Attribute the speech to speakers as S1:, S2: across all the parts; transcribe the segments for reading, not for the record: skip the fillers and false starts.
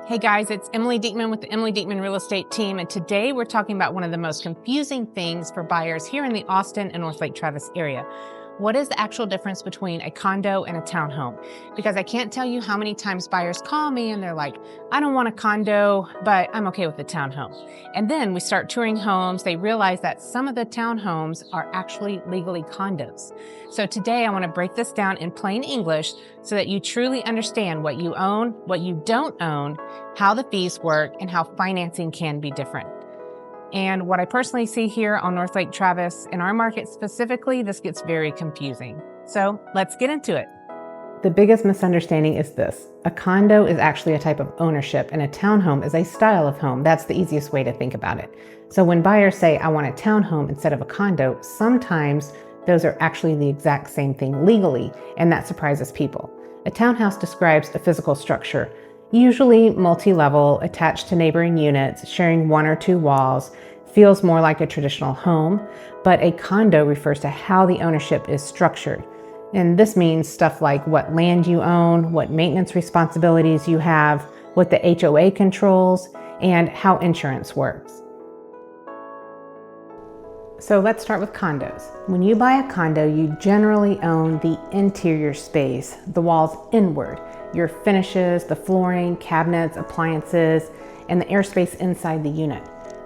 S1: Hey guys, it's Emily Diekman with the Emily Diekman Real Estate Team, and today we're talking about one of the most confusing things for buyers here in the Austin and North Lake Travis area. What is the actual difference between a condo and a townhome? Because I can't tell you how many times buyers call me and they're like, I don't want a condo, but I'm okay with the townhome. And then we start touring homes, they realize that some of the townhomes are actually legally condos. So today I want to break this down in plain English so that you truly understand what you own, what you don't own, how the fees work, and how financing can be different. And what I personally see here on North Lake Travis, in our market specifically, this gets very confusing. So let's get into it. The biggest misunderstanding is this. A condo is actually a type of ownership and a townhome is a style of home. That's the easiest way to think about it. So when buyers say, I want a townhome instead of a condo, sometimes those are actually the exact same thing legally, and that surprises people. A townhouse describes a physical structure, usually multi-level, attached to neighboring units, sharing one or two walls, feels more like a traditional home, but a condo refers to how the ownership is structured. And this means stuff like what land you own, what maintenance responsibilities you have, what the HOA controls, and how insurance works. So let's start with condos. When you buy a condo, you generally own the interior space, the walls inward, your finishes, the flooring, cabinets, appliances, and the airspace inside the unit.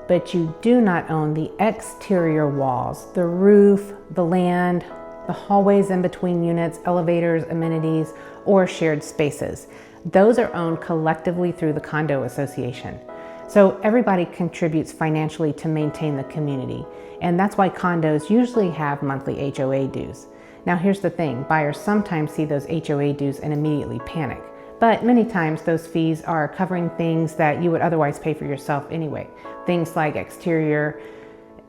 S1: But you do not own the exterior walls, the roof, the land, the hallways in between units, elevators, amenities, or shared spaces. Those are owned collectively through the condo association. So everybody contributes financially to maintain the community. And that's why condos usually have monthly HOA dues. Now here's the thing, buyers sometimes see those HOA dues and immediately panic. But many times those fees are covering things that you would otherwise pay for yourself anyway. Things like exterior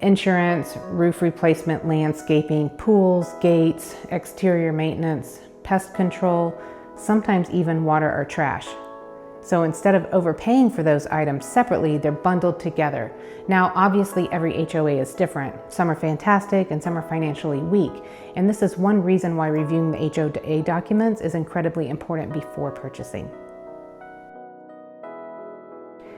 S1: insurance, roof replacement, landscaping, pools, gates, exterior maintenance, pest control, sometimes even water or trash. So instead of overpaying for those items separately, they're bundled together. Now, obviously every HOA is different. Some are fantastic and some are financially weak. And this is one reason why reviewing the HOA documents is incredibly important before purchasing.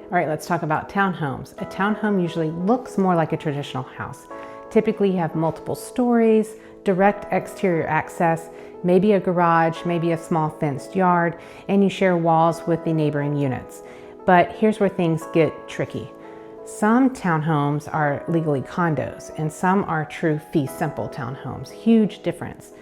S1: All right, let's talk about townhomes. A townhome usually looks more like a traditional house. Typically you have multiple stories, direct exterior access, maybe a garage, maybe a small fenced yard, and you share walls with the neighboring units. But here's where things get tricky. Some townhomes are legally condos and some are true fee simple townhomes. Huge difference.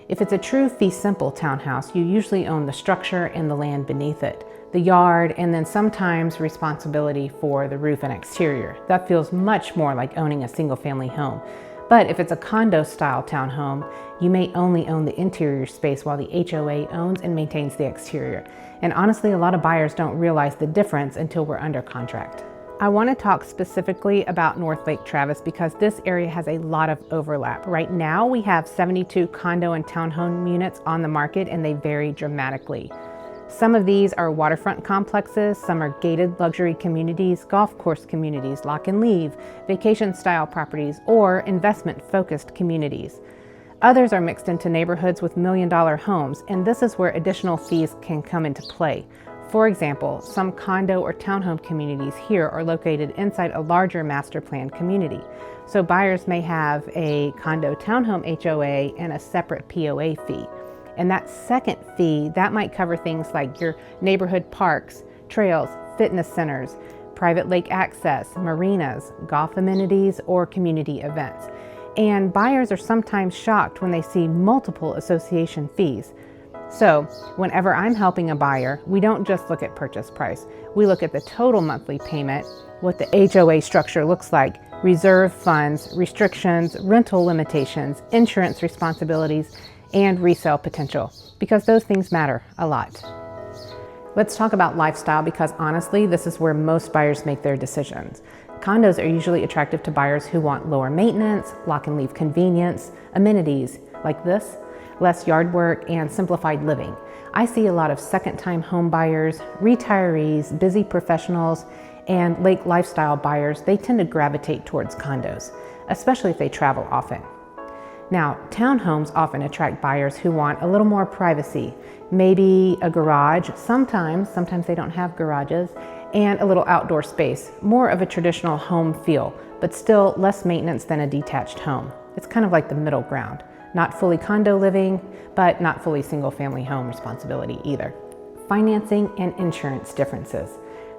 S1: If it's a true fee simple townhouse, you usually own the structure and the land beneath it, the yard, and then sometimes responsibility for the roof and exterior. That feels much more like owning a single family home. But if it's a condo style townhome, you may only own the interior space while the HOA owns and maintains the exterior. And honestly, a lot of buyers don't realize the difference until we're under contract. I want to talk specifically about North Lake Travis because this area has a lot of overlap. Right now we have 72 condo and townhome units on the market and they vary dramatically. Some of these are waterfront complexes, some are gated luxury communities, golf course communities, lock and leave, vacation style properties, or investment focused communities. Others are mixed into neighborhoods with million-dollar homes, and this is where additional fees can come into play. For example, some condo or townhome communities here are located inside a larger master plan community. So buyers may have a condo townhome HOA and a separate POA fee. And that second fee, that might cover things like your neighborhood parks, trails, fitness centers, private lake access, marinas, golf amenities, or community events. And buyers are sometimes shocked when they see multiple association fees. So whenever I'm helping a buyer, we don't just look at purchase price. We look at the total monthly payment, what the HOA structure looks like, reserve funds, restrictions, rental limitations, insurance responsibilities, and resale potential, because those things matter a lot. Let's talk about lifestyle because honestly, this is where most buyers make their decisions. Condos are usually attractive to buyers who want lower maintenance, lock and leave convenience, amenities like this, less yard work, and simplified living. I see a lot of second-time home buyers, retirees, busy professionals, and lake lifestyle buyers. They tend to gravitate towards condos, especially if they travel often. Now, townhomes often attract buyers who want a little more privacy, maybe a garage, sometimes they don't have garages, and a little outdoor space, more of a traditional home feel, but still less maintenance than a detached home. It's kind of like the middle ground, not fully condo living, but not fully single family home responsibility either. Financing and insurance differences.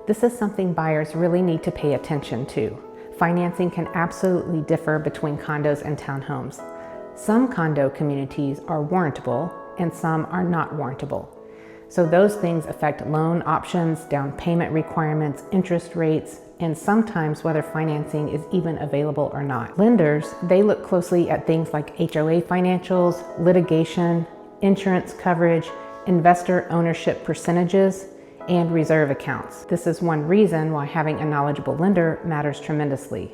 S1: This is something buyers really need to pay attention to. Financing can absolutely differ between condos and townhomes. Some condo communities are warrantable and some are not warrantable. So those things affect loan options, down payment requirements, interest rates, and sometimes whether financing is even available or not. Lenders, they look closely at things like HOA financials, litigation, insurance coverage, investor ownership percentages, and reserve accounts. This is one reason why having a knowledgeable lender matters tremendously.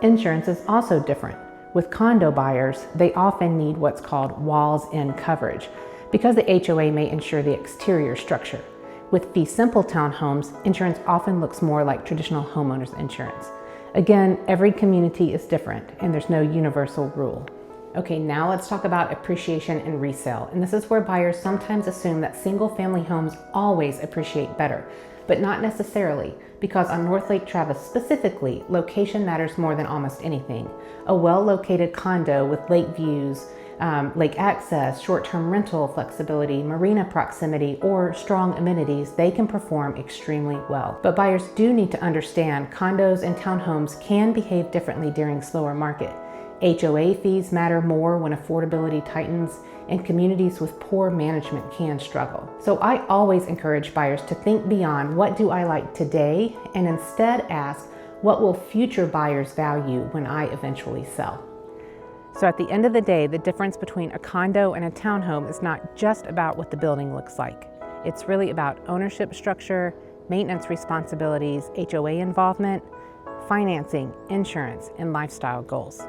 S1: Insurance is also different. With condo buyers, they often need what's called walls-in coverage because the HOA may insure the exterior structure. With fee simple townhomes, insurance often looks more like traditional homeowners insurance. Again, every community is different and there's no universal rule. Okay, now let's talk about appreciation and resale. And this is where buyers sometimes assume that single family homes always appreciate better, but not necessarily, because on North Lake Travis specifically, location matters more than almost anything. A well-located condo with lake views, lake access, short-term rental flexibility, marina proximity, or strong amenities, they can perform extremely well. But buyers do need to understand condos and townhomes can behave differently during slower market. HOA fees matter more when affordability tightens, and communities with poor management can struggle. So I always encourage buyers to think beyond what do I like today and instead ask, what will future buyers value when I eventually sell? So at the end of the day, the difference between a condo and a townhome is not just about what the building looks like. It's really about ownership structure, maintenance responsibilities, HOA involvement, financing, insurance, and lifestyle goals.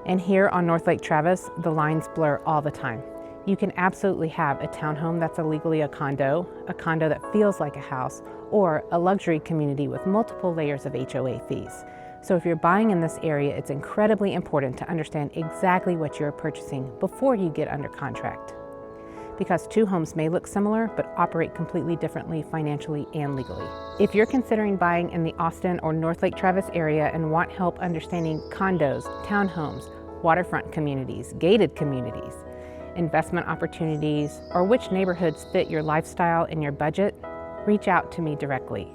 S1: And here on North Lake Travis, the lines blur all the time. You can absolutely have a townhome that's illegally a condo that feels like a house, or a luxury community with multiple layers of HOA fees. So if you're buying in this area, it's incredibly important to understand exactly what you're purchasing before you get under contract. Because two homes may look similar, but operate completely differently financially and legally. If you're considering buying in the Austin or North Lake Travis area and want help understanding condos, townhomes, waterfront communities, gated communities, investment opportunities, or which neighborhoods fit your lifestyle and your budget, reach out to me directly.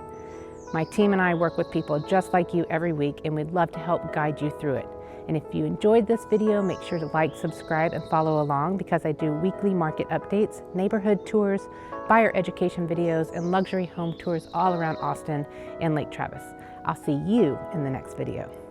S1: My team and I work with people just like you every week, and we'd love to help guide you through it. And if you enjoyed this video, make sure to like, subscribe, and follow along because I do weekly market updates, neighborhood tours, buyer education videos, and luxury home tours all around Austin and Lake Travis. I'll see you in the next video.